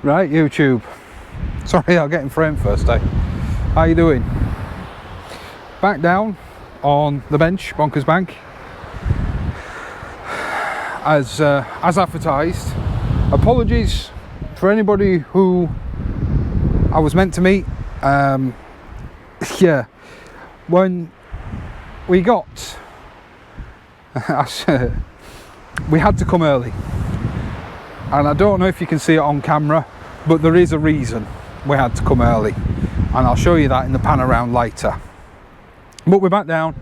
Right, YouTube. Sorry, I'll get in frame first, eh? How you doing? Back down on the bench, Bonkers Bank. As advertised. Apologies for anybody who I was meant to meet. Yeah, when we got... we had to come early. And I don't know if you can see it on camera, but there is a reason we had to come early, and I'll show you that in the pan around later. But we're back down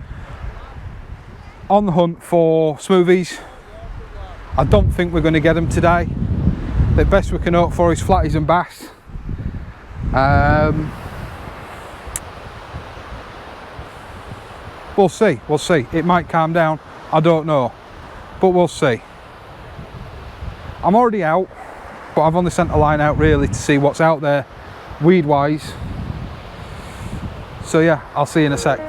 on the hunt for smoothies. I don't think we're going to get them today. The best we can hope for is flatties and bass. We'll see. It might calm down, I don't know, but we'll see. I'm already out, but I've only sent a line out really to see what's out there weed wise. So yeah, I'll see you in a sec.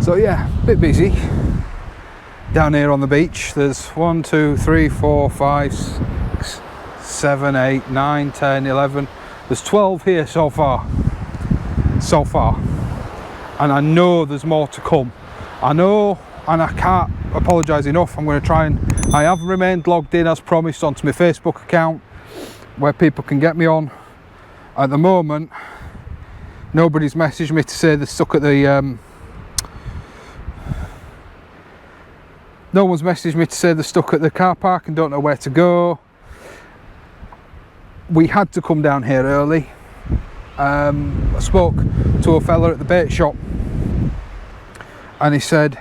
So yeah, a bit busy down here on the beach. There's 1, 2, 3, 4, 5, 6, 7, 8, 9, 10, 11. There's 12 here so far. And I know there's more to come. I know, and I can't apologise enough. I'm going to try and... I have remained logged in as promised onto my Facebook account where people can get me on. At the moment, nobody's messaged me to say they're stuck at the... No one's messaged me to say they're stuck at the car park and don't know where to go. We had to come down here early. I spoke to a fella at the bait shop and he said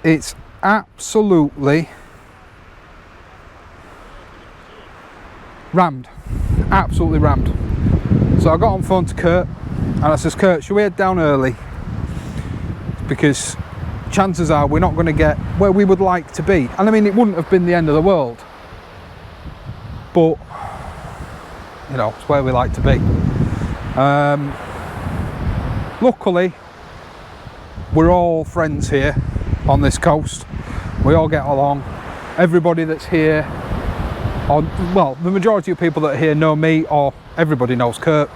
it's absolutely rammed. Absolutely rammed. So I got on phone to Kurt and I says, Kurt, should we head down early? Because chances are we're not going to get where we would like to be. And I mean, it wouldn't have been the end of the world, but you know, it's where we like to be. Luckily, we're all friends here on this coast. We all get along. Everybody that's here, or well, the majority of people that are here know me, or everybody knows Kurt.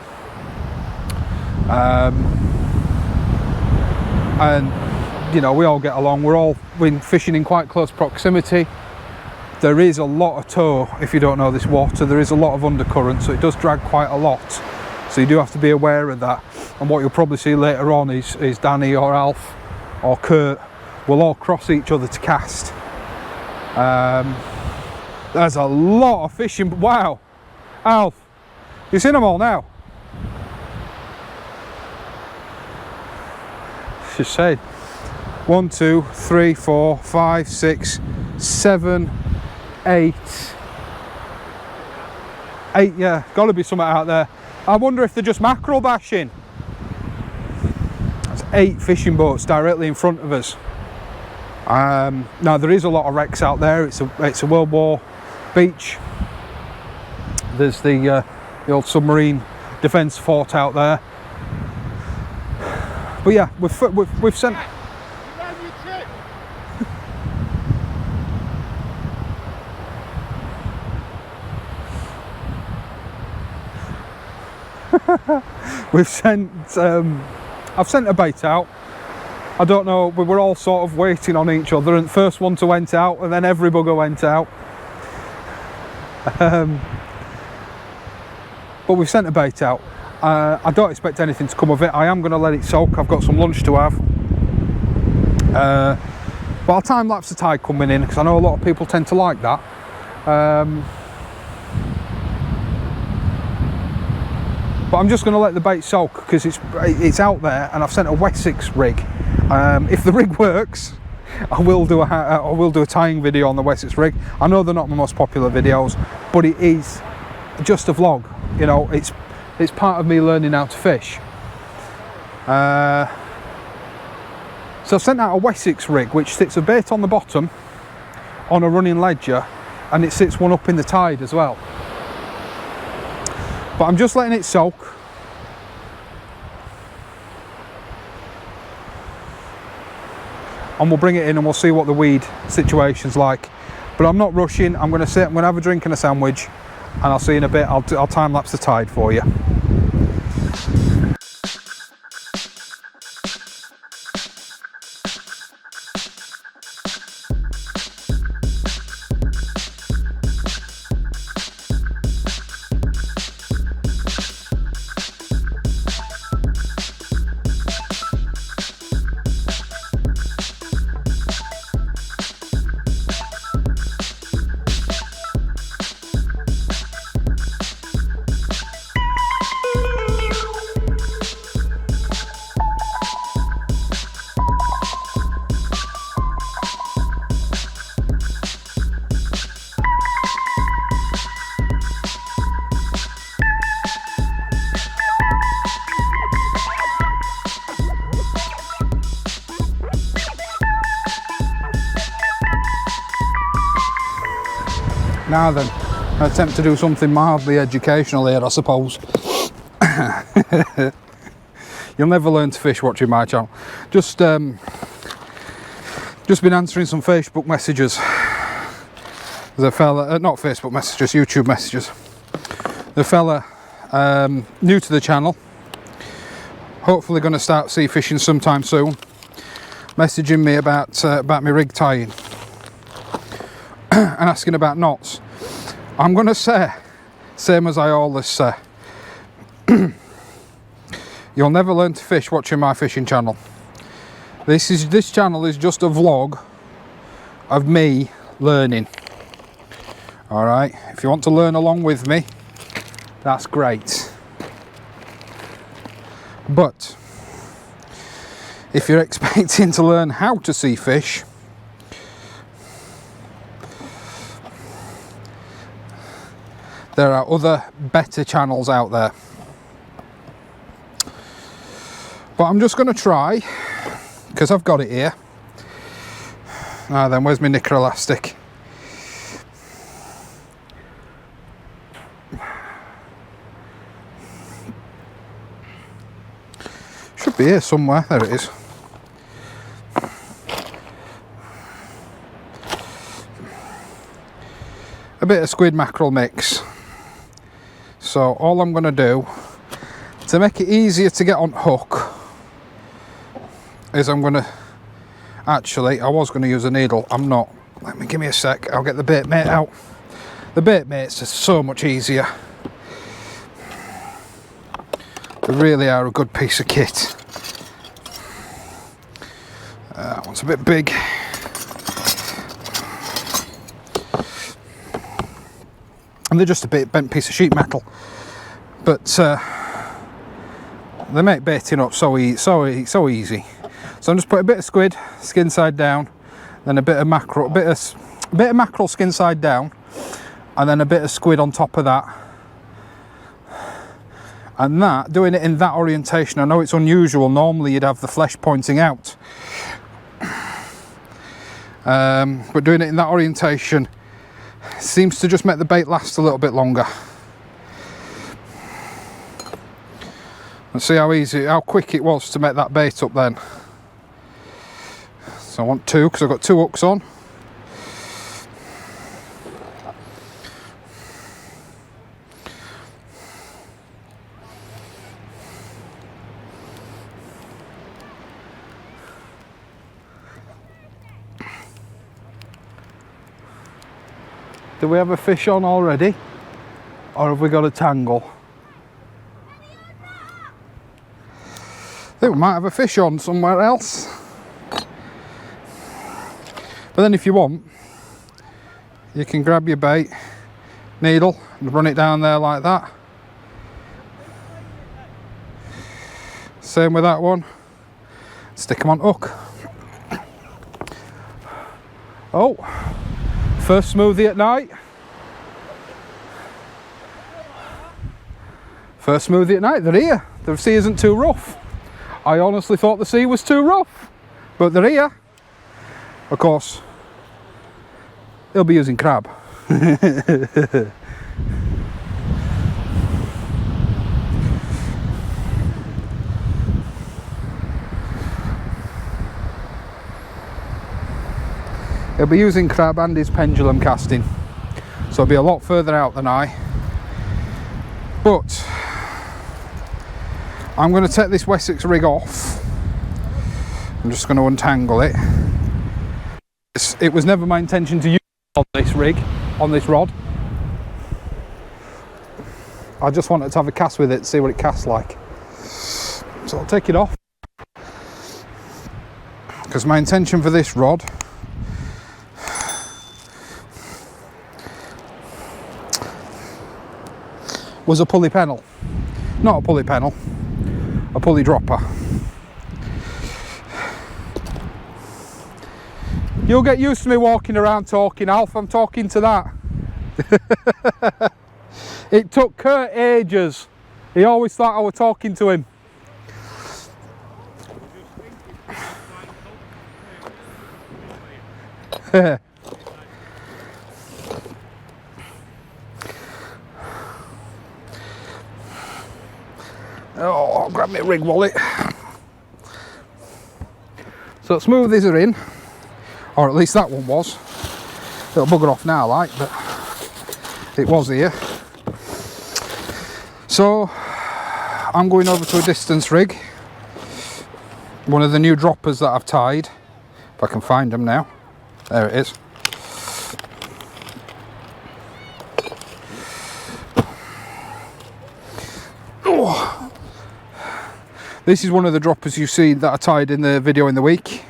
And you know, we all get along. We're fishing in quite close proximity. There is a lot of tow if you don't know this water. There is a lot of undercurrent, so it does drag quite a lot. So you do have to be aware of that. And what you'll probably see later on is Danny or Alf or Kurt will all cross each other to cast. There's a lot of fishing. Wow, Alf, you seen them all now? Just said 1, 2, 3, 4, 5, 6, 7, 8. Yeah, gotta be something out there. I wonder if they're just mackerel bashing. That's 8 fishing boats directly in front of us. Now there is a lot of wrecks out there. It's a World War beach. There's the old submarine defence fort out there. But yeah, we've sent. We've sent. I've sent a bait out. I don't know. We were all sort of waiting on each other, and the first one to went out, and then every bugger went out. But we've sent a bait out. I don't expect anything to come of it. I am going to let it soak. I've got some lunch to have. But I'll time lapse the tide coming in because I know a lot of people tend to like that. But I'm just going to let the bait soak because it's out there, and I've sent a Wessex rig. If the rig works, I will do a tying video on the Wessex rig. I know they're not my most popular videos, but it is just a vlog. You know, it's part of me learning how to fish. So I've sent out a Wessex rig which sits a bait on the bottom on a running ledger, and it sits one up in the tide as well. But I'm just letting it soak. And we'll bring it in and we'll see what the weed situation's like. But I'm not rushing. I'm going to sit, I'm going to have a drink and a sandwich, and I'll see you in a bit. I'll time lapse the tide for you. Now then, I attempt to do something mildly educational here, I suppose. You'll never learn to fish watching my channel. Just been answering some Facebook messages. There's a fella, not Facebook messages, YouTube messages. The fella new to the channel, hopefully going to start sea fishing sometime soon, messaging me about my rig tying and asking about knots. I'm going to say, same as I always say, you'll never learn to fish watching my fishing channel. This channel is just a vlog of me learning. Alright, if you want to learn along with me, that's great. But if you're expecting to learn how to sea fish, there are other better channels out there. But I'm just going to try, because I've got it here. Now then, where's my knicker elastic? Should be here somewhere. There it is. A bit of squid mackerel mix. So all I'm going to do to make it easier to get on hook is I'm going to, actually I was going to use a needle, I'm not. Give me a sec, I'll get the bait mate out. The bait mates are so much easier. They really are a good piece of kit. That one's a bit big. And they're just a bit bent piece of sheet metal, but they make baiting up so easy. So I'm just putting a bit of squid skin side down, then a bit of mackerel, a bit of mackerel skin side down, and then a bit of squid on top of that. And that, doing it in that orientation, I know it's unusual. Normally you'd have the flesh pointing out, but doing it in that orientation seems to just make the bait last a little bit longer. Let's see how quick it was to make that bait up then. So I want two, because I've got two hooks on. Do we have a fish on already? Or have we got a tangle? I think we might have a fish on somewhere else. But then if you want, you can grab your bait, needle, and run it down there like that. Same with that one. Stick them on hook. Oh! First smoothie at night. First smoothie at night, they're here. The sea isn't too rough. I honestly thought the sea was too rough, but they're here. Of course, he'll be using crab. He'll be using crab and his pendulum casting, so he'll be a lot further out than I. But I'm going to take this Wessex rig off. I'm just going to untangle it. It was never my intention to use on this rig, on this rod. I just wanted to have a cast with it, see what it casts like. So I'll take it off, because my intention for this rod was a pulley pennel. Not a pulley pennel, a pulley dropper. You'll get used to me walking around talking, Alf. I'm talking to that. It took Kurt ages. He always thought I was talking to him. Oh, I'll grab my rig wallet. So smoothies are in, or at least that one was. It'll bugger off now, like, but it was here. So I'm going over to a distance rig, one of the new droppers that I've tied, if I can find them now. There it is. Oh. This is one of the droppers you see that I tied in the video in the week,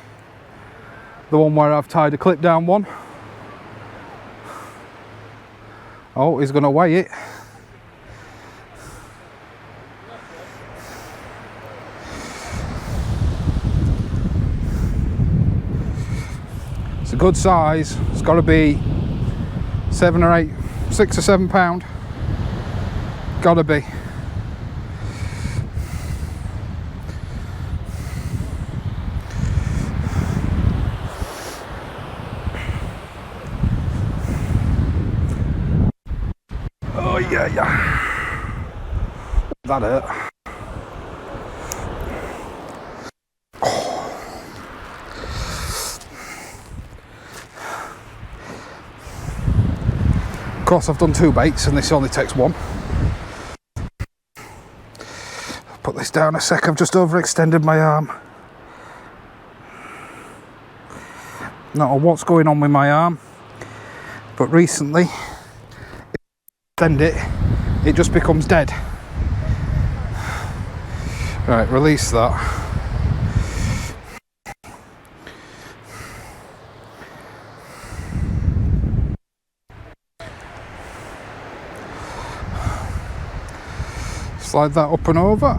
the one where I've tied a clip down one. Oh, he's going to weigh it. It's a good size. It's got to be 7 or 8, 6 or 7 pound. Gotta be. Oh yeah. That hurt. Of course, I've done 2 baits and this only takes 1. Put this down a sec, I've just overextended my arm. Not know what's going on with my arm, but recently, extend it, it just becomes dead. Right, release that. Slide that up and over.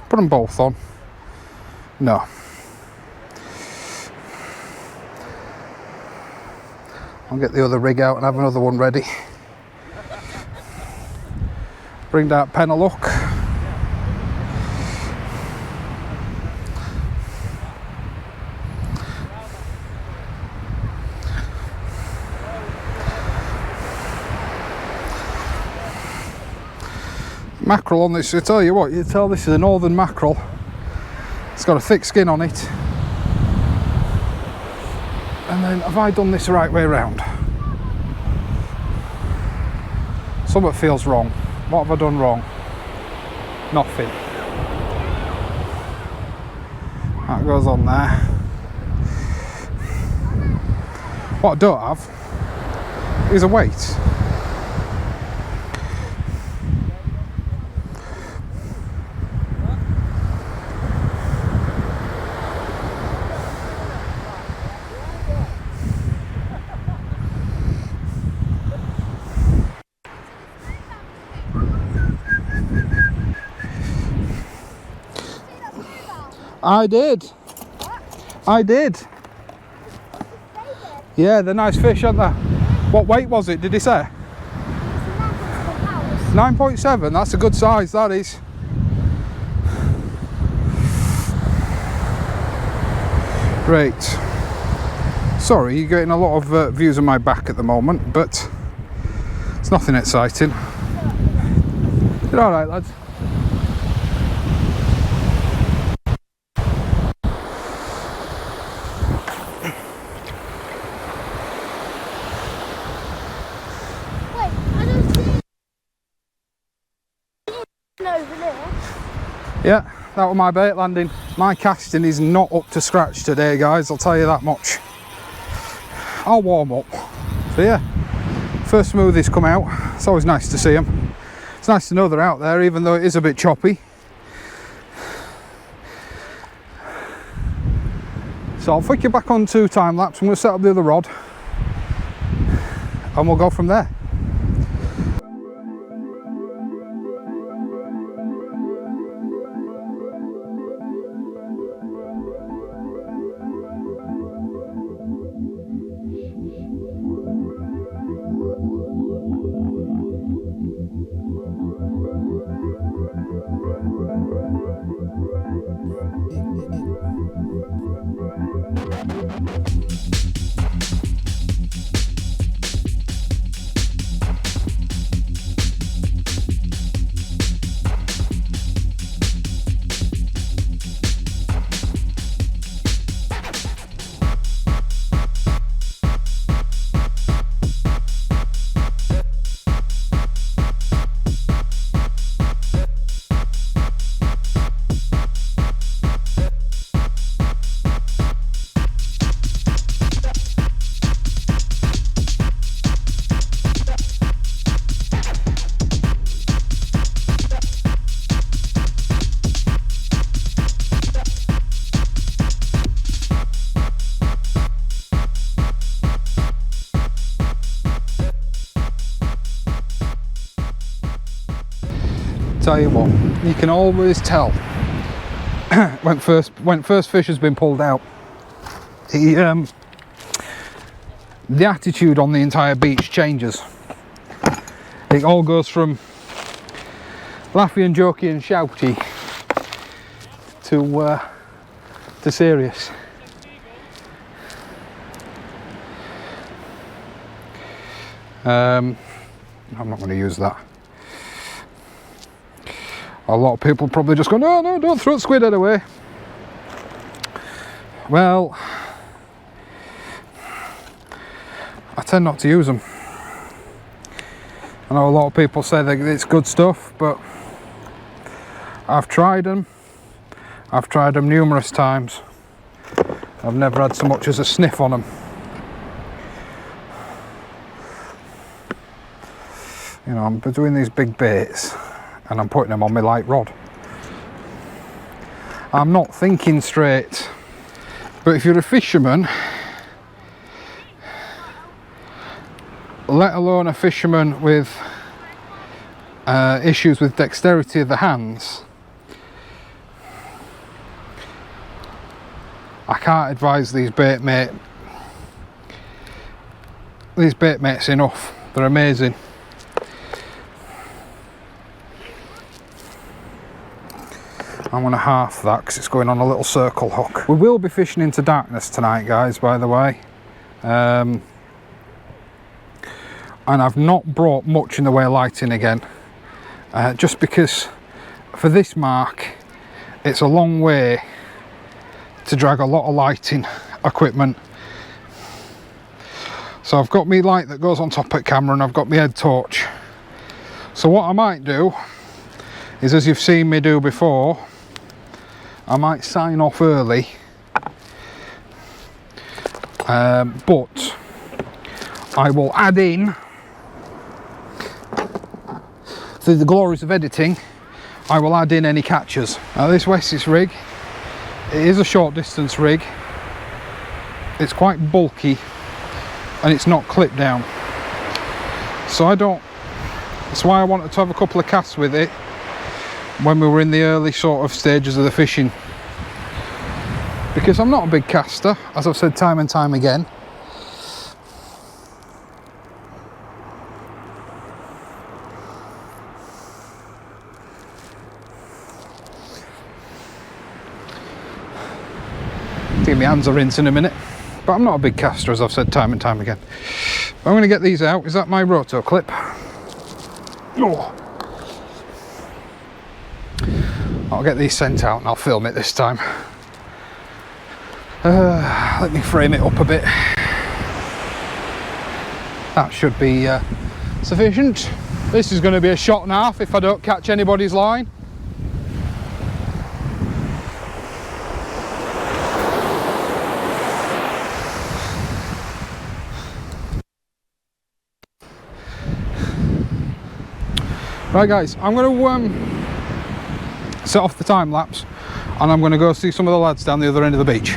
Put them both on. No. I'll get the other rig out and have another one ready. Bring that pennel hook. Mackerel on this, I tell you what, you tell this is a northern mackerel. It's got a thick skin on it. And then, have I done this the right way around? Something feels wrong. What have I done wrong? Nothing. That goes on there. What I don't have is a weight. I did. I did. Yeah, they're nice fish, aren't they? What weight was it, did he say? 9.7, that's a good size, that is. Right. Sorry, you're getting a lot of views of my back at the moment, but it's nothing exciting. You're alright, lads. over there. Yeah, that was my bait landing. My casting is not up to scratch today, guys, I'll tell you that much. I'll warm up. So yeah, first smoothies come out. It's always nice to see them. It's nice to know they're out there, even though it is a bit choppy. So I'll flick you back onto time lapse. I'm going to set up the other rod and we'll go from there. Tell you what, you can always tell when first fish has been pulled out. The attitude on the entire beach changes. It all goes from laughy and jokey and shouty to serious. I'm not going to use that. A lot of people probably just go, no, no, don't throw the squid head away. Well, I tend not to use them. I know a lot of people say that it's good stuff, but I've tried them. I've tried them numerous times. I've never had so much as a sniff on them. You know, I'm doing these big baits and I'm putting them on my light rod. I'm not thinking straight, but if you're a fisherman, let alone a fisherman with issues with dexterity of the hands, I can't advise these bait mates enough. They're amazing. I'm going to half that because it's going on a little circle hook. We will be fishing into darkness tonight, guys, by the way. And I've not brought much in the way of lighting again. Just because for this mark, it's a long way to drag a lot of lighting equipment. So I've got me light that goes on top of the camera and I've got my head torch. So what I might do is, as you've seen me do before, I might sign off early, but I will add in, through the glories of editing, I will add in any catches. Now this Wessex rig, it is a short distance rig, it's quite bulky and it's not clipped down, so that's why I wanted to have a couple of casts with it when we were in the early sort of stages of the fishing, because I'm not a big caster, as I've said time and time again. I think my hands are rinsed in a minute, but I'm not a big caster, as I've said time and time again. I'm going to get these out. Is that my roto clip? Oh. I'll get these sent out and I'll film it this time. Let me frame it up a bit. That should be sufficient. This is going to be a shot and a half if I don't catch anybody's line. Right guys, I'm going to set off the time lapse and I'm going to go see some of the lads down the other end of the beach.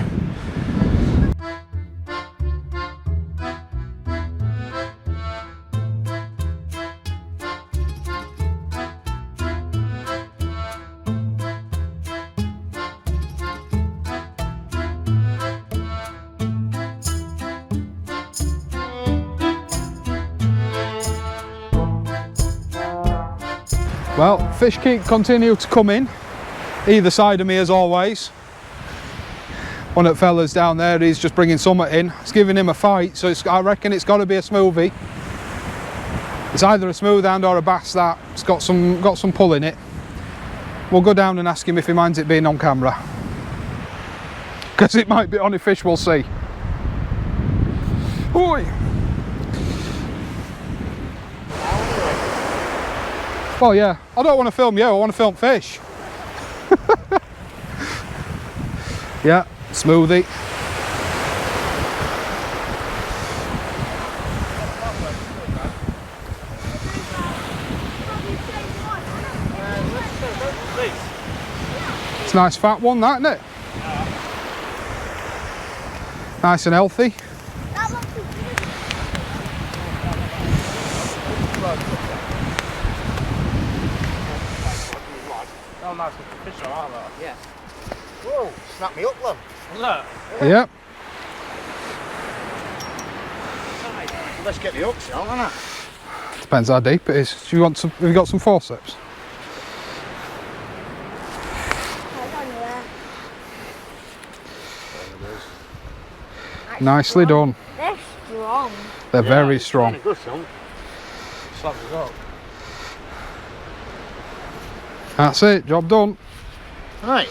Well, fish continue to come in either side of me as always. One of the fellas down there, he's just bringing something in. It's giving him a fight, so I reckon it's got to be a smoothie. It's either a smooth hound or a bass that's got some pull in it. We'll go down and ask him if he minds it being on camera, because it might be on a fish, we'll see. Oi! Well, yeah, I don't want to film you, I want to film fish. Yeah, smoothie. It's a nice fat one, that, isn't it? Nice and healthy. Oh, nice fish, aren't they? Yeah. Whoa, snap me up, love. Look. Yep. Let's get the hooks out, innit? Depends how deep it is. Do you want some? Have you got some forceps? Nicely done. They're strong. They're very strong. Good, son. Slap us up. That's it. Job done. Right.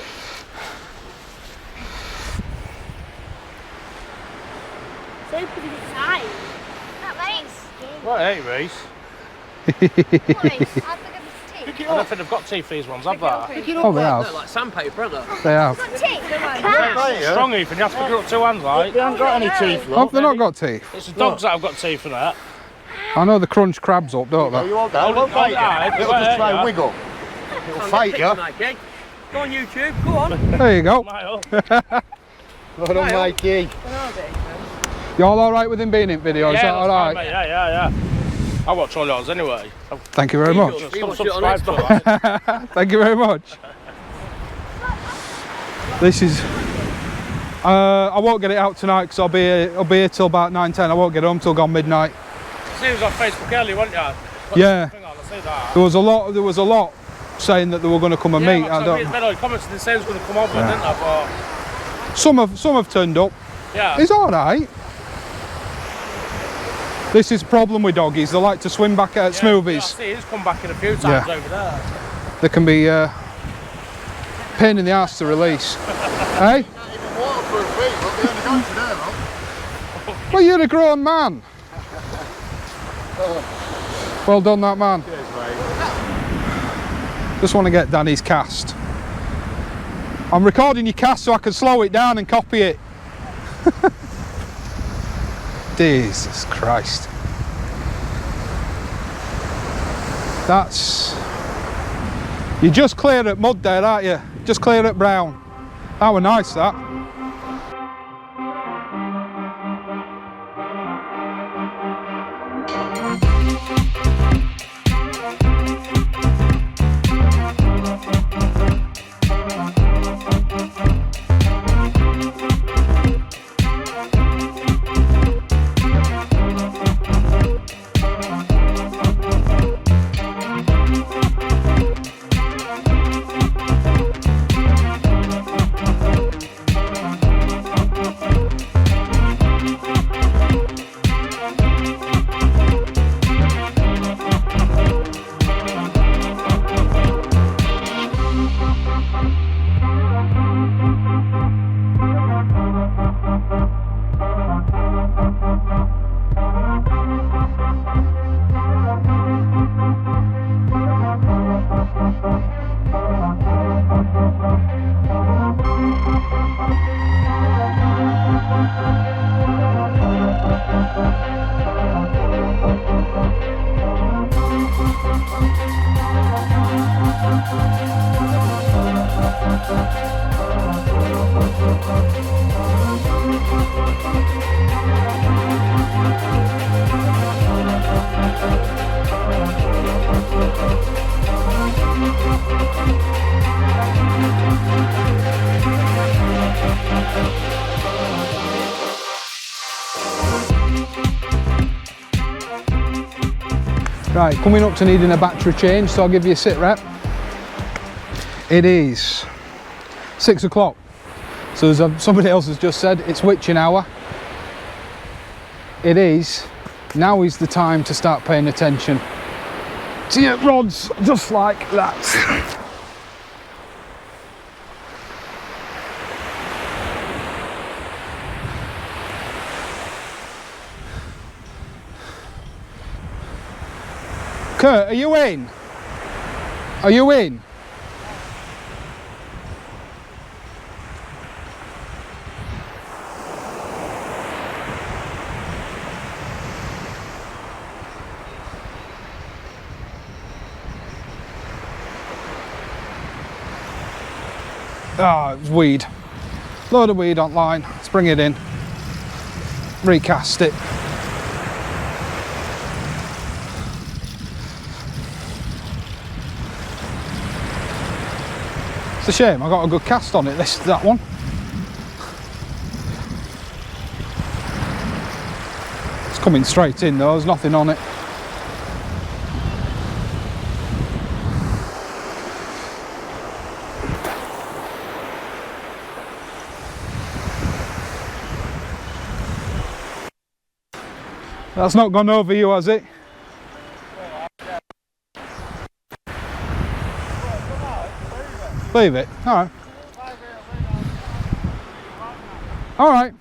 So pretty size. That makes What, hey, Reese? nice. How big of a I stick? don't think they've got teeth for these ones, have they? Pick it up, Oh, they lad. have. Like sandpaper, aren't they? They have. Got teeth. It's strong, Ethan. You have to pick it up 2 hands, like. They haven't got any teeth, Oh, love. they've not got teeth. It's the dogs that have got teeth for that. I know the crunch crabs up, don't No, they? you won't down. Won't fight you. It'll just try and wiggle. It'll fight you. Go on YouTube, go on. There you go. Mile. Well done, Mikey. You all alright with him being in video? Is that that's fine, alright? mate. Yeah. I watch all yours anyway. Thank you very much. Subscribe to it. Thank you very much. This is. I won't get it out tonight because I'll be here till about 9:10. I won't get home till gone midnight. See, it was on Facebook earlier, wasn't you? Yeah. Hang on, I see that. There was a lot saying that they were going to come and meet. I don't. I commented and said he was going to come over, didn't I? But Some have turned up. yeah. He's all right. This is the problem with doggies. They like to swim back at Yeah, I smoothies. see he's come back in a few times over there. They can be pain in the arse to release. Hey? Well, you're a grown man. Well done, that man. Just want to get Danny's cast. I'm recording your cast so I can slow it down and copy it. Jesus Christ. That's... You're just clear at mud there, aren't you? Just clear at brown. That were nice, that. Right, coming up to needing a battery change, so I'll give you a sit rep. It is 6 o'clock. So as somebody else has just said, it's witching hour. It is. Now is the time to start paying attention to your rods, just like that. Kurt, are you in? Are you in? Ah, it's weed. Load of weed online. Let's bring it in. Recast it. It's a shame, I got a good cast on it, that one. It's coming straight in though, there's nothing on it. That's not gone over you, has it? Leave it. All right. All right.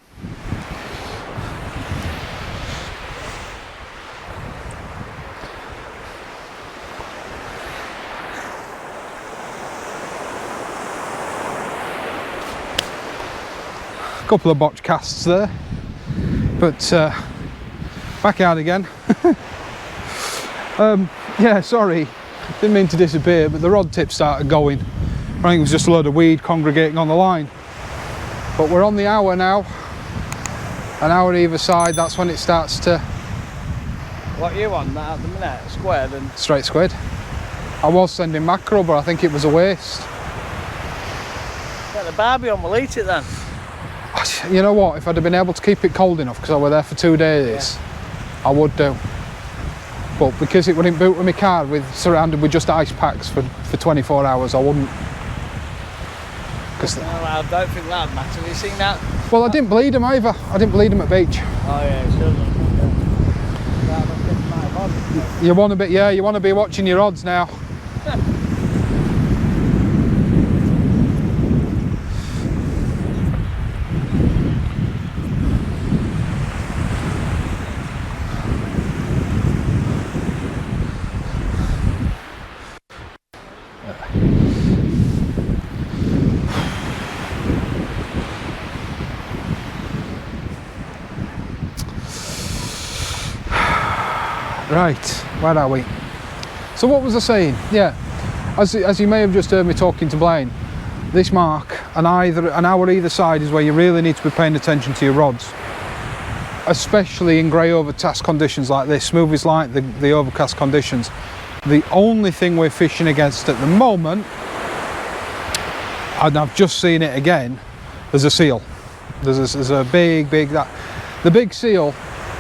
Couple of botch casts there, but back out again. Yeah, sorry, didn't mean to disappear, but the rod tip started going. I think it was just a load of weed congregating on the line. But we're on the hour now, an hour either side, that's when it starts to... What are you on that at the minute? Squared and... Straight squid. I was sending mackerel, but I think it was a waste. Get the barbie on, we'll eat it then. You know what, if I'd have been able to keep it cold enough, because I were there for 2 days, yeah, I would do. But because it wouldn't boot with my car, surrounded with just ice packs for 24 hours, I wouldn't. No, I don't think that'd matter. Have you seen that? Well, I didn't bleed them either. I didn't bleed them at beach. Oh yeah, sure. You want to be, yeah, you want to be watching your odds now. Right, where are we? So what was I saying? Yeah, as you may have just heard me talking to Blaine, this mark, an hour either side is where you really need to be paying attention to your rods. Especially in grey overcast conditions like this. Smooth is like the overcast conditions. The only thing we're fishing against at the moment, and I've just seen it again, there's a seal. There's a big, the big seal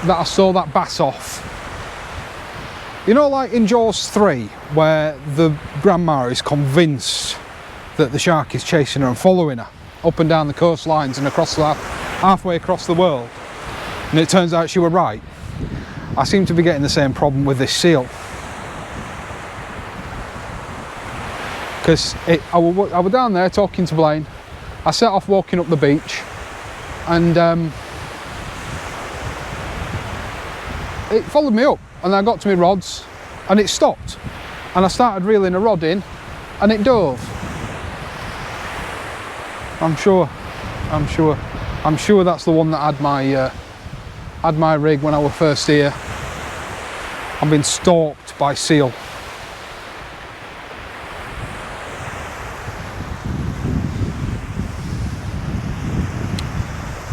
that I saw that bass off. You know, like in Jaws 3, where the grandma is convinced that the shark is chasing her and following her up and down the coastlines and across halfway across the world, and it turns out she were right. I seem to be getting the same problem with this seal, because I was down there talking to Blaine. I set off walking up the beach, and it followed me up. And I got to my rods and it stopped, and I started reeling a rod in and it dove. I'm sure that's the one that had my rig when I was first here. I've been stalked by seal.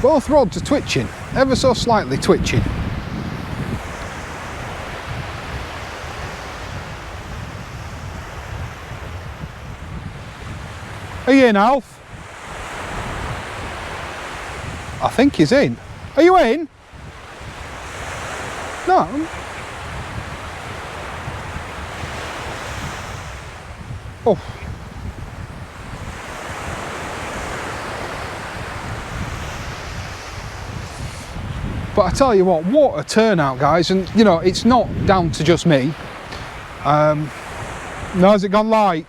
Both rods are twitching, ever so slightly twitching. Are you in, Alf? I think he's in. Are you in? No. Oh. But I tell you what a turnout, guys, and you know, it's not down to just me. No, has it gone light?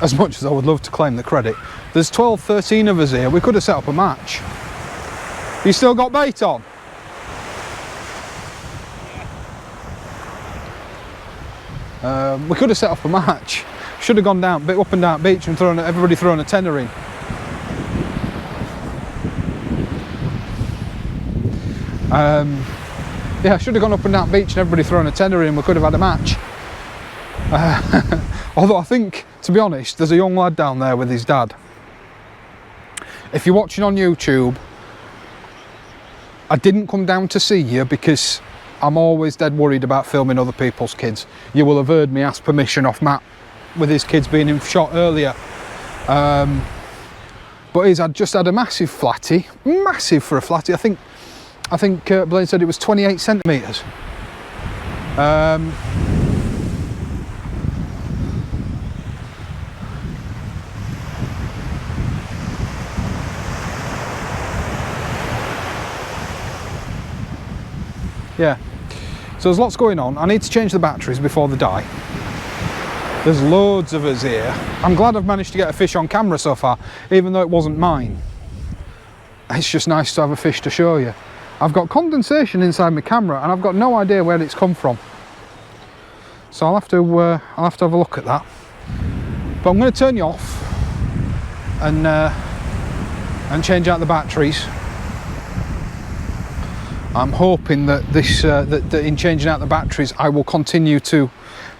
As much as I would love to claim the credit, there's 12, 13 of us here. We could have set up a match. You still got bait on? We could have set up a match. Should have gone down, up and down beach and everybody throwing a tenner in. Yeah, I should have gone up and down beach and everybody throwing a tenner in. We could have had a match. Although I think, to be honest, there's a young lad down there with his dad. If you're watching on YouTube, I didn't come down to see you because I'm always dead worried about filming other people's kids. You will have heard me ask permission off Matt with his kids being in shot earlier. But he's just had a massive flatty, massive for a flatty. I think Blaine said it was 28 centimetres. Yeah, so there's lots going on. I need to change the batteries before they die. There's loads of us here. I'm glad I've managed to get a fish on camera so far, even though it wasn't mine. It's just nice to have a fish to show you. I've got condensation inside my camera and I've got no idea where it's come from. So I'll have to have a look at that. But I'm going to turn you off and change out the batteries. I'm hoping that that in changing out the batteries I will continue to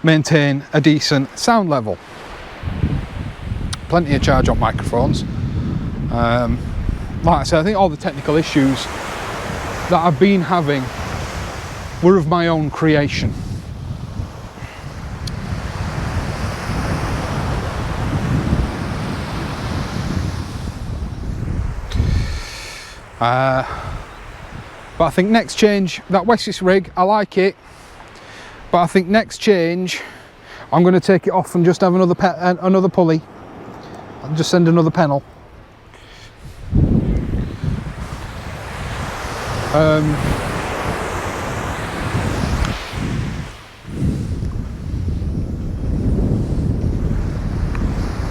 maintain a decent sound level. Plenty of charge on microphones. Like I said, I think all the technical issues that I've been having were of my own creation. But I think next change, that Wessex rig, I like it, but I think next change I'm going to take it off and just have another pulley and just send another pennel.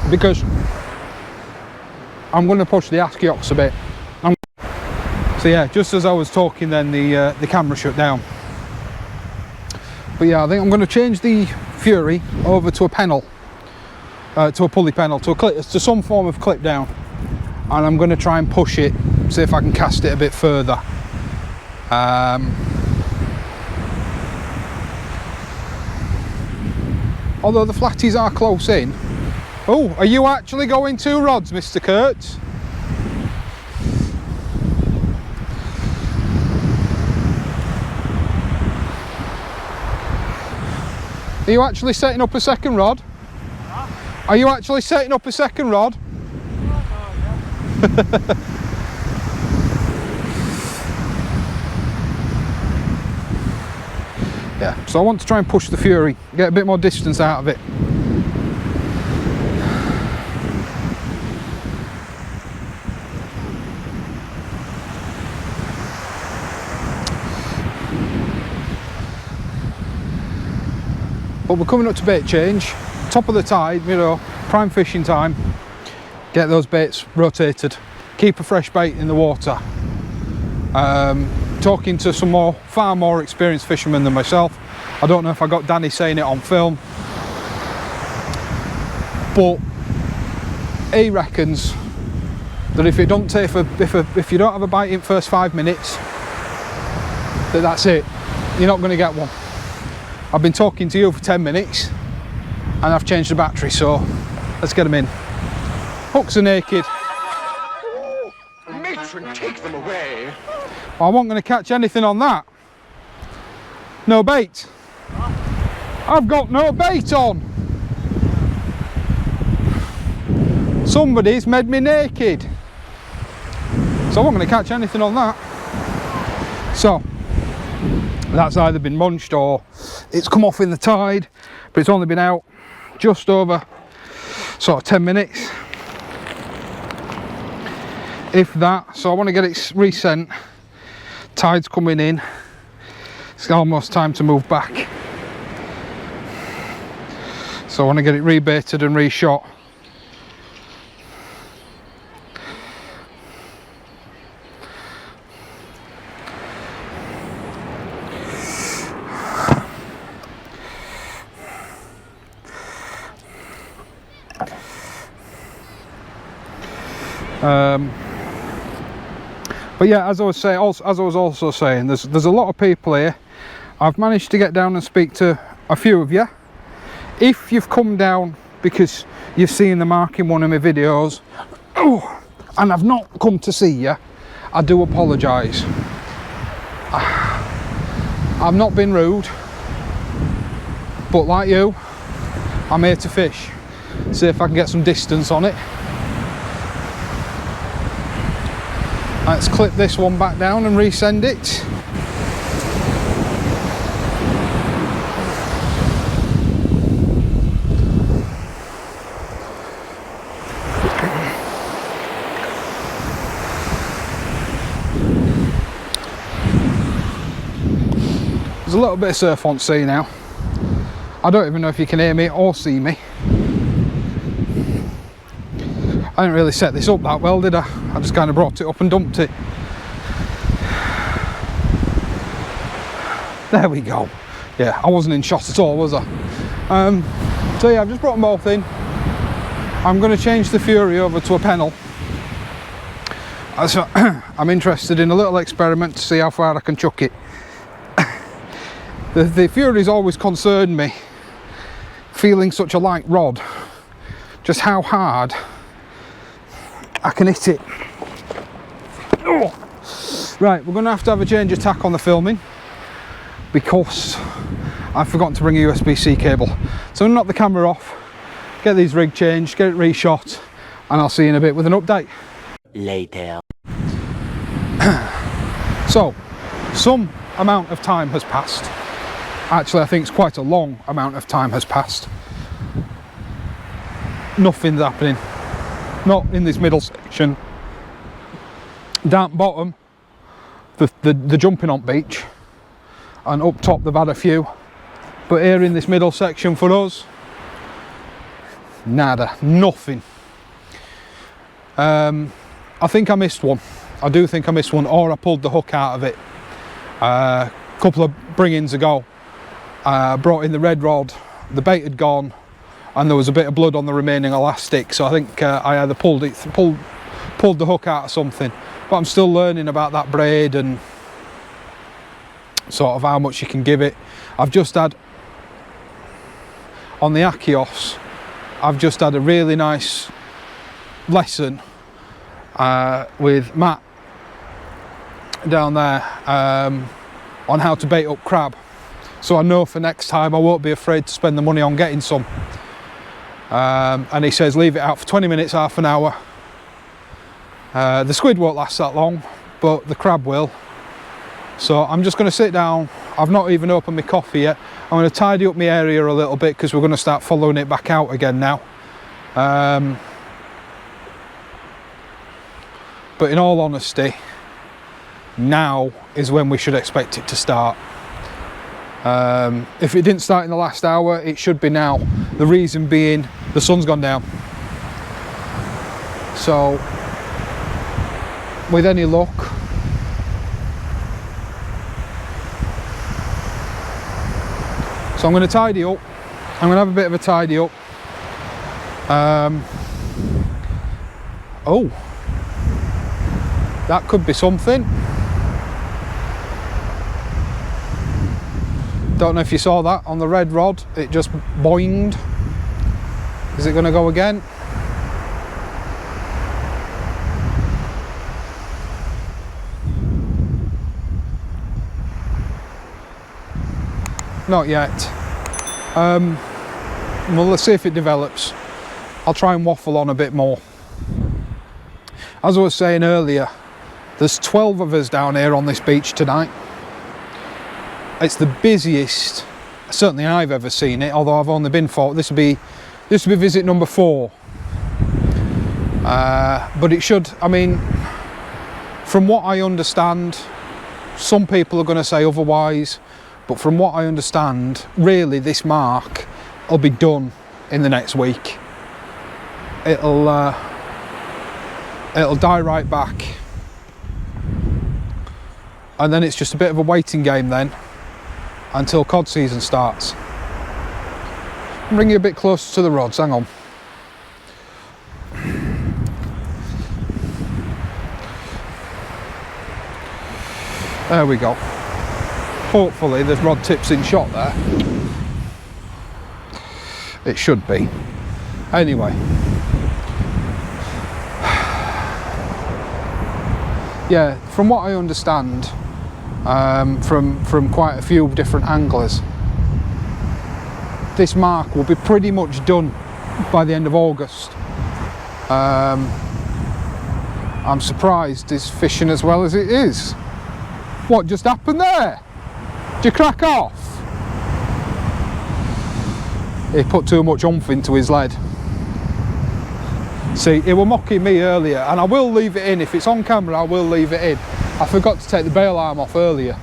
Because I'm going to push the Askiox a bit. So yeah, just as I was talking then the camera shut down. But yeah, I think I'm going to change the Fury over to a pennel, to a pulley pennel, to some form of clip down, and I'm going to try and push it, see if I can cast it a bit further. Although the flatties are close in. Oh, are you actually going 2 rods, Mr. Kurtz? Are you actually setting up a second rod? Huh? Are you actually setting up a second rod? Yeah, so I want to try and push the Fury, get a bit more distance out of it. But we're coming up to bait change, top of the tide, you know, prime fishing time. Get those baits rotated, keep a fresh bait in the water. Talking to some far more experienced fishermen than myself. I don't know if I got Danny saying it on film, but he reckons that if you don't have a bite in first 5 minutes, that's it. You're not going to get one. I've been talking to you for 10 minutes and I've changed the battery, so let's get them in. Hooks are naked. Matron, take them away. I wasn't going to catch anything on that. No bait. I've got no bait on. Somebody's made me naked. So I wasn't going to catch anything on that. So that's either been munched or it's come off in the tide, but it's only been out just over sort of 10 minutes. If that. So I want to get it resent. Tide's coming in. It's almost time to move back. So I want to get it rebaited and reshot. But yeah, as I was also saying, there's a lot of people here. I've managed to get down and speak to a few of you. If you've come down because you've seen the mark in one of my videos, and I've not come to see you, I do apologise. I've not been rude, but like you, I'm here to fish. See if I can get some distance on it. Let's clip this one back down and resend it. There's a little bit of surf on sea now. I don't even know if you can hear me or see me. I didn't really set this up that well, did I? I just kind of brought it up and dumped it. There we go. Yeah, I wasn't in shot at all, was I? So yeah, I've just brought them both in. I'm going to change the Fury over to a Pennell. So I'm interested in a little experiment to see how far I can chuck it. The Fury's always concerned me, feeling such a light rod, just how hard I can hit it. Oh. Right, we're going to have a change of tack on the filming because I've forgotten to bring a USB-C cable. So I'm going to knock the camera off, get these rig changed, get it reshot, and I'll see you in a bit with an update. Later. So, some amount of time has passed. Actually, I think it's quite a long amount of time has passed. Nothing's happening. Not in this middle section. Down bottom, the jumping on beach, and up top they've had a few. But here in this middle section for us, nada, nothing. I think I missed one. I do think I missed one, or I pulled the hook out of it. A couple of bring-ins ago, brought in the red rod, the bait had gone, and there was a bit of blood on the remaining elastic, so I think I either pulled the hook out of something. But I'm still learning about that braid and sort of how much you can give it. I've just had, on the Akios, I've just had a really nice lesson with Matt down there on how to bait up crab. So I know for next time I won't be afraid to spend the money on getting some. And he says leave it out for 20 minutes, half an hour. The squid won't last that long, but the crab will. So I'm just going to sit down. I've not even opened my coffee yet. I'm going to tidy up my area a little bit because we're going to start following it back out again now. But in all honesty, now is when we should expect it to start. If it didn't start in the last hour, it should be now. The reason being, the sun's gone down. So, with any luck, so I'm going to tidy up. I'm going to have a bit of a tidy up. Oh, that could be something. Don't know if you saw that on the red rod, it just boinged. Is it going to go again? not yet. Well, let's see if it develops. I'll try and waffle on a bit more. As I was saying earlier, there's 12 of us down here on this beach tonight. It's the busiest, certainly I've ever seen it, although I've only been for, this will be visit number 4. But it should, I mean, from what I understand, some people are going to say otherwise, but from what I understand, really this mark will be done in the next week. It'll die right back, and then it's just a bit of a waiting game then until cod season starts. Bring you a bit closer to the rods, hang on. There we go. Hopefully the rod tip's in shot there. It should be. Anyway. Yeah, from what I understand, from quite a few different anglers, this mark will be pretty much done by the end of August. I'm surprised it's fishing as well as it is. What just happened there? Did you crack off? He put too much oomph into his lead. See, he was mocking me earlier, and I will leave it in. If it's on camera, I will leave it in. I forgot to take the bail arm off earlier.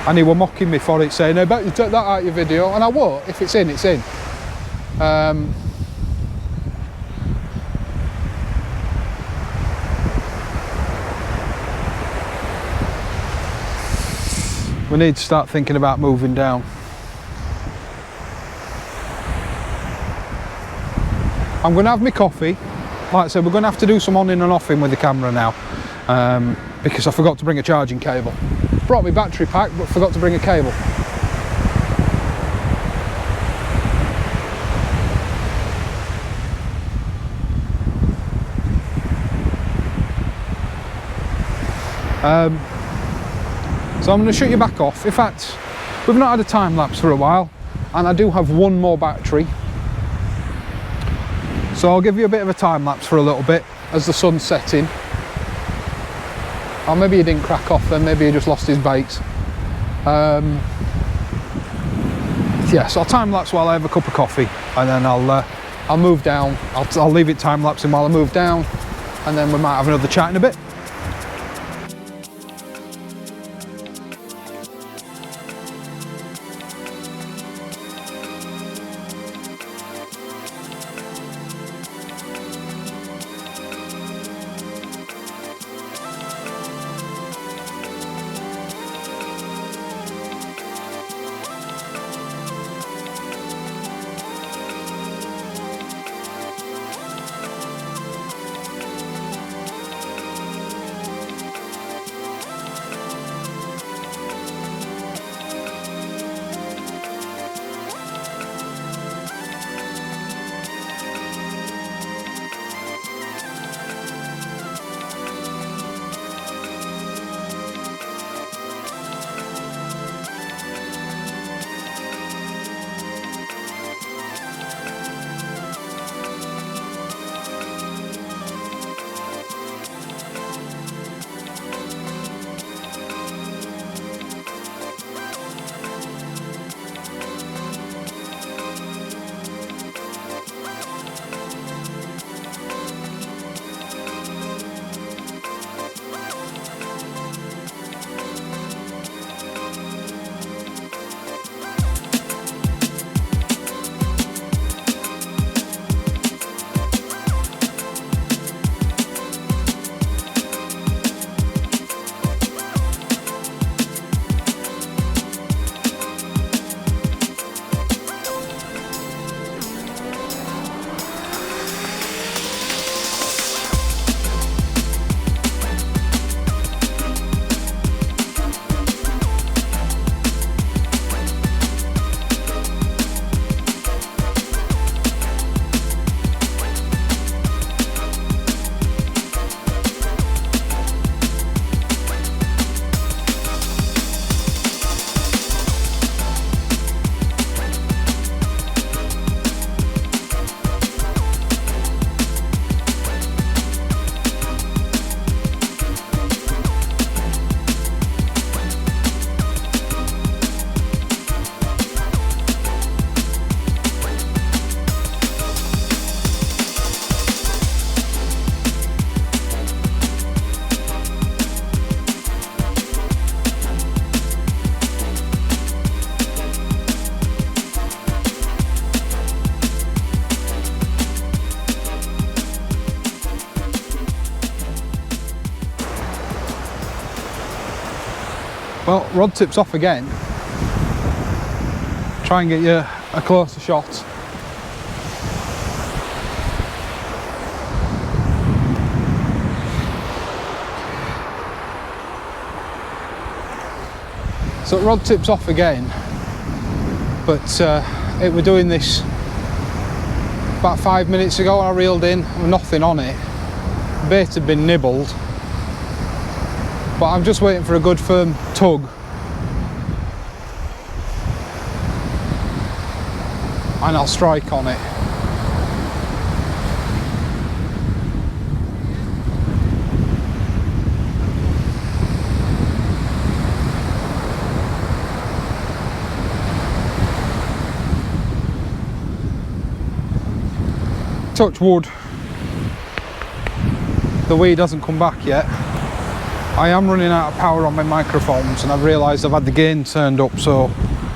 And he was mocking me for it, saying, I bet you took that out of your video. And I will. If it's in, it's in. We need to start thinking about moving down. I'm going to have my coffee. Like I said, we're going to have to do some on in and off in with the camera now, because I forgot to bring a charging cable. Brought my battery pack, but forgot to bring a cable. So I'm going to shut you back off. In fact, we've not had a time lapse for a while, and I do have one more battery. So I'll give you a bit of a time lapse for a little bit as the sun's setting. Or maybe he didn't crack off then, maybe he just lost his baits. Yeah, so I'll time lapse while I have a cup of coffee, and then I'll move down. I'll leave it time lapsing while I move down, and then we might have another chat in a bit. Well, rod tip's off again. Try and get you a closer shot. So rod tip's off again, but it were doing this about 5 minutes ago when I reeled in, with nothing on it. Bait had been nibbled, but I'm just waiting for a good firm tug. And I'll strike on it. Touch wood, the weed hasn't come back yet. I am running out of power on my microphones and I've realised I've had the gain turned up, so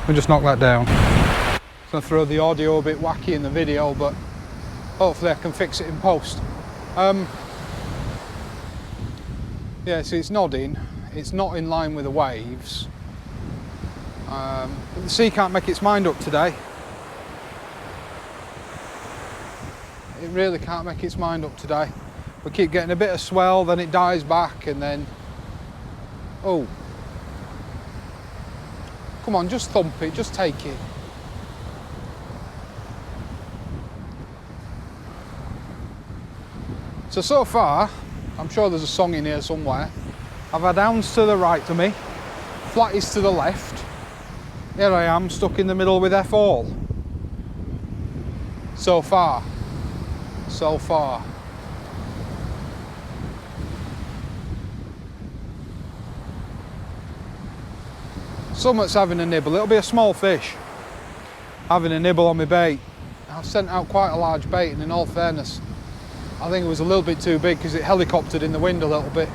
we'll just knock that down. I'm going to throw the audio a bit wacky in the video, but hopefully I can fix it in post. Yeah, see, it's nodding, it's not in line with the waves. But the sea can't make its mind up today. It really can't make its mind up today. We keep getting a bit of swell, then it dies back, and then... Oh. Come on, just thump it, just take it. So far, I'm sure there's a song in here somewhere. I've had hounds to the right of me, flatties to the left. Here I am, stuck in the middle with F all. So far. So far. Summit's having a nibble. It'll be a small fish having a nibble on my bait. I've sent out quite a large bait, and in all fairness, I think it was a little bit too big because it helicoptered in the wind a little bit.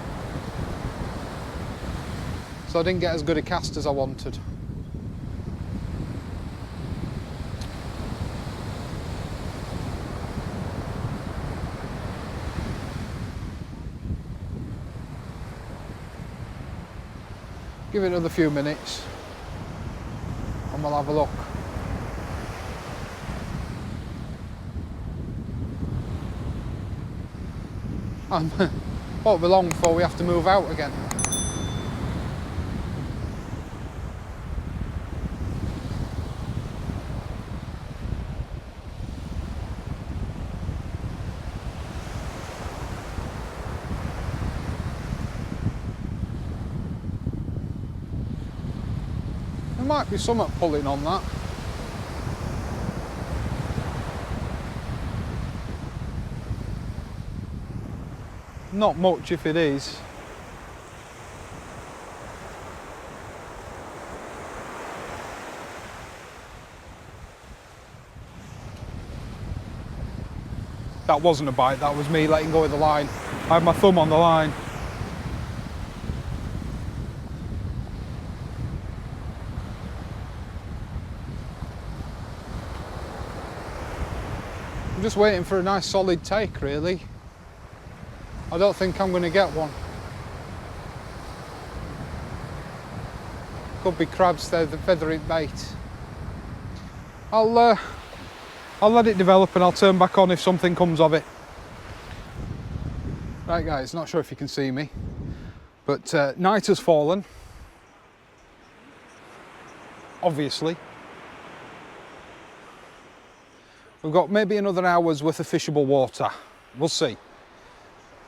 So I didn't get as good a cast as I wanted. Give it another few minutes and we'll have a look. And won't be long before we have to move out again. There might be something pulling on that. Not much if it is. That wasn't a bite, that was me letting go of the line. I had my thumb on the line. I'm just waiting for a nice solid take, really. I don't think I'm going to get one. Could be crabs there, the feathering bait. I'll let it develop and I'll turn back on if something comes of it. Right guys, not sure if you can see me, but night has fallen. Obviously. We've got maybe another hour's worth of fishable water. We'll see.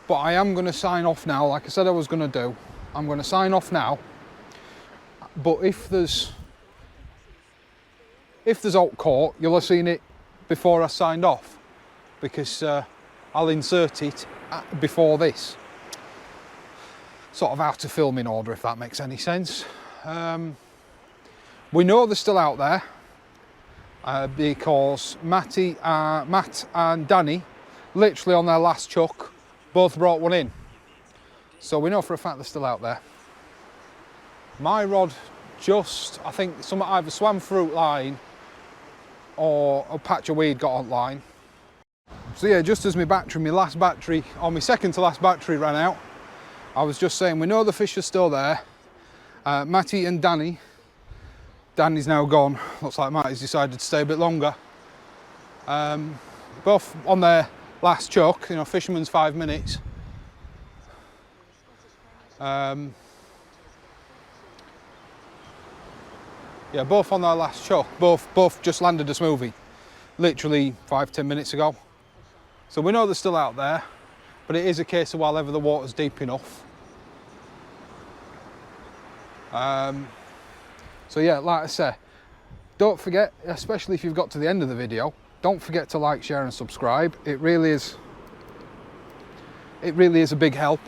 But I am going to sign off now, like I said I was going to do. I'm going to sign off now. But if there's out caught, you'll have seen it before I signed off, because I'll insert it before this. Sort of out of filming order, if that makes any sense. We know they're still out there because Matt and Danny, literally on their last chuck, both brought one in. So we know for a fact they're still out there. My rod just, I think some either swam fruit line or a patch of weed got on line. So yeah, just as my last battery, or my second to last battery ran out, I was just saying we know the fish are still there, Matty and Danny. Danny's now gone. Looks like Matty's decided to stay a bit longer. Both on their last chuck, you know, fisherman's 5 minutes. Yeah, both on their last chuck. Both just landed a smoothie, literally 5-10 minutes ago. So we know they're still out there, but it is a case of while ever the water's deep enough. So yeah, like I say, don't forget, especially if you've got to the end of the video, don't forget to like, share and subscribe. It really is a big help.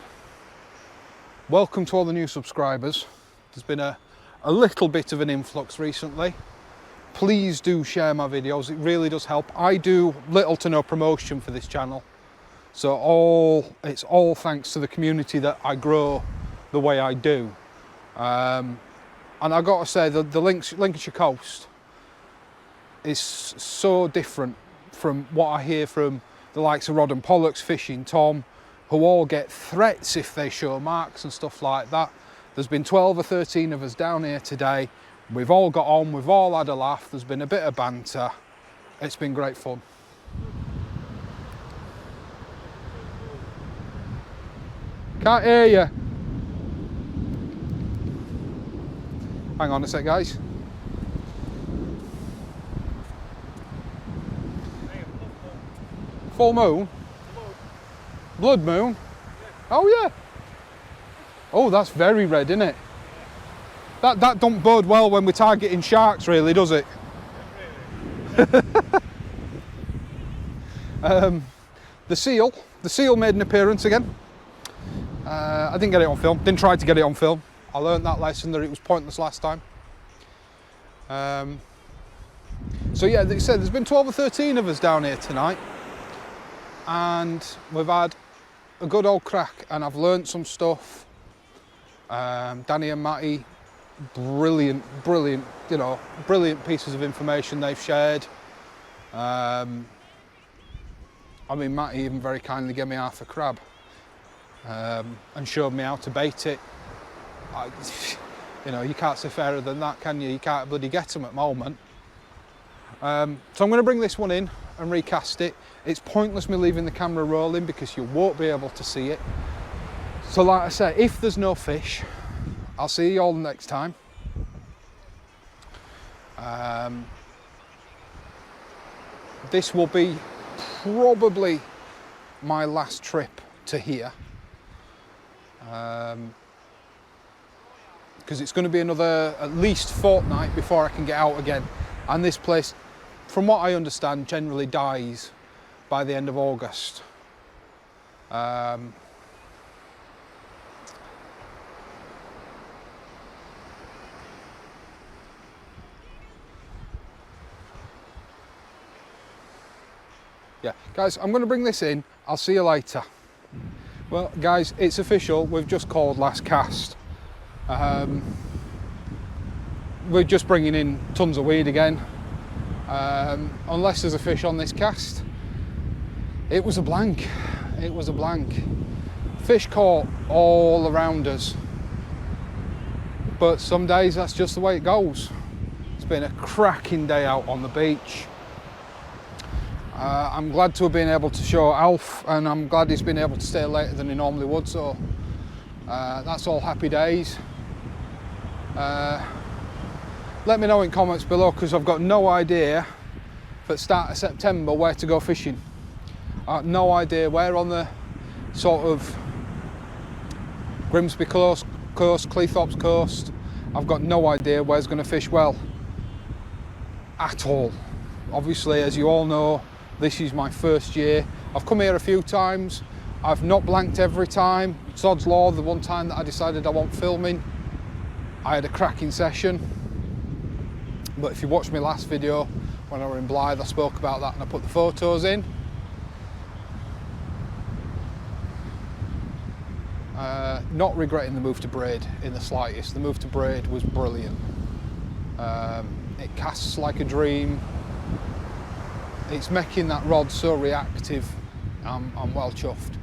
Welcome to all the new subscribers. There's been a little bit of an influx recently. Please do share my videos, it really does help. I do little to no promotion for this channel, so it's all thanks to the community that I grow the way I do. And I gotta say, the Lincolnshire coast is so different from what I hear from the likes of Rod and Pollock's Fishing, Tom, who all get threats if they show marks and stuff like that. There's been 12 or 13 of us down here today. We've all got on, we've all had a laugh, there's been a bit of banter. It's been great fun. Can't hear you. Hang on a sec, guys. Full moon? Blood moon? Oh yeah. Oh, that's very red, isn't it? That don't bode well when we're targeting sharks, really, does it? The seal made an appearance again. I didn't get it on film, didn't try to get it on film. I learned that lesson, that it was pointless last time. So yeah, they said there's been 12 or 13 of us down here tonight, and we've had a good old crack, and I've learned some stuff. Danny and Matty, brilliant, you know, brilliant pieces of information they've shared. I mean, Matty even very kindly gave me half a crab and showed me how to bait it. You know, you can't say fairer than that, can you? You can't bloody get them at the moment. So I'm going to bring this one in and recast it. It's pointless me leaving the camera rolling because you won't be able to see it. So like I say, if there's no fish, I'll see you all next time. This will be probably my last trip to here. Because it's going to be another at least fortnight before I can get out again. And this place, from what I understand, generally dies by the end of August. Yeah, guys, I'm going to bring this in. I'll see you later. Well, guys, it's official. We've just called last cast. We're just bringing in tons of weed again. Unless there's a fish on this cast. It was a blank. It was a blank. Fish caught all around us. But some days that's just the way it goes. It's been a cracking day out on the beach. I'm glad to have been able to show Alf, and I'm glad he's been able to stay later than he normally would, so that's all happy days. Let me know in comments below, because I've got no idea for the start of September where to go fishing. No idea where on the sort of Grimsby coast, Cleethorpes coast. I've got no idea where's going to fish well at all. Obviously, as you all know, this is my first year. I've come here a few times. I've not blanked every time. Sod's law, the one time that I decided I wasn't filming, I had a cracking session. But if you watched my last video when I were in Blythe, I spoke about that and I put the photos in. Not regretting the move to braid in the slightest. The move to braid was brilliant. It casts like a dream. It's making that rod so reactive. I'm well chuffed.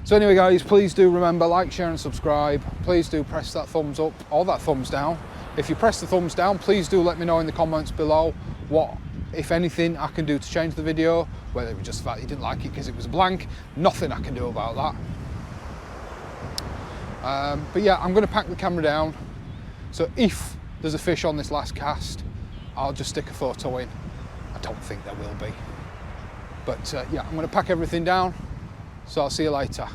So anyway guys, please do remember, like, share and subscribe. Please do press that thumbs up or that thumbs down. If you press the thumbs down, please do let me know in the comments below what, if anything, I can do to change the video. Whether it was just the fact you didn't like it because it was blank, nothing I can do about that. But yeah, I'm going to pack the camera down. So if there's a fish on this last cast, I'll just stick a photo in. I don't think there will be. But yeah, I'm going to pack everything down. So I'll see you later.